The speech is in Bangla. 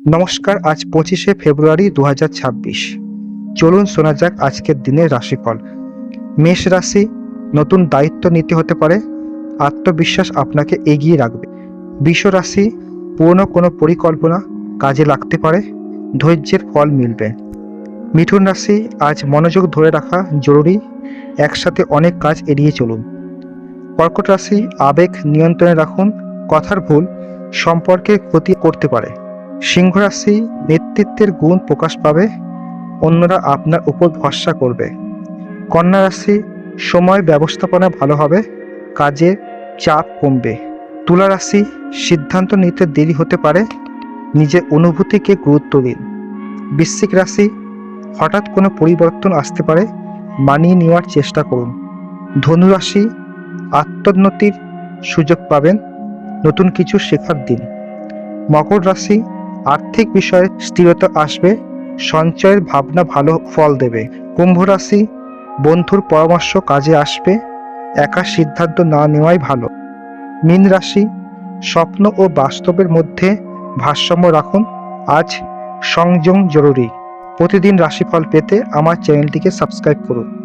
নমস্কার, আজ 25শে ফেব্রুয়ারি 2026। চলুন শোনা যাক আজকের দিনের রাশিফল। মেষ রাশি, নতুন দায়িত্ব নিতে হতে পারে, আত্মবিশ্বাস আপনাকে এগিয়ে রাখবে। বৃষ রাশি, পুরনো কোনো পরিকল্পনা কাজে লাগতে পারে, ধৈর্যের ফল মিলবে। মিথুন রাশি, আজ মনোযোগ ধরে রাখা জরুরি, একসাথে অনেক কাজ এড়িয়ে চলুন। কর্কট রাশি, আবেগ নিয়ন্ত্রণে রাখুন, কথার ভুল সম্পর্কের ক্ষতি করতে পারে। সিংহ রাশি, নেতৃত্বের গুণ প্রকাশ পাবে, অন্যরা আপনার উপর ভরসা করবে। কন্যা রাশি, সময় ব্যবস্থাপনা ভালো হবে, কাজে চাপ কমবে। তুলা রাশি, সিদ্ধান্ত নিতে দেরি হতে পারে, নিজের অনুভূতিকে গুরুত্ব দিন। বৃশ্চিক রাশি, হঠাৎ কোনো পরিবর্তন আসতে পারে, মানিয়ে নেওয়ার চেষ্টা করুন। ধনু রাশি, আত্মোন্নতির সুযোগ পাবেন, নতুন কিছু শেখার দিন। মকর রাশি, আর্থিক বিষয়ে স্থিরতা আসবে, সঞ্চয়ের ভাবনা ভালো ফল দেবে। কুম্ভ রাশি, বন্ধুর পরামর্শ কাজে আসবে, একা সিদ্ধান্ত না নেওয়াই ভালো। মীন রাশি, স্বপ্ন ও বাস্তবের মধ্যে ভারসাম্য রাখুন, আজ সংযম জরুরি। প্রতিদিন রাশিফল পেতে আমার চ্যানেলটিকে সাবস্ক্রাইব করুন।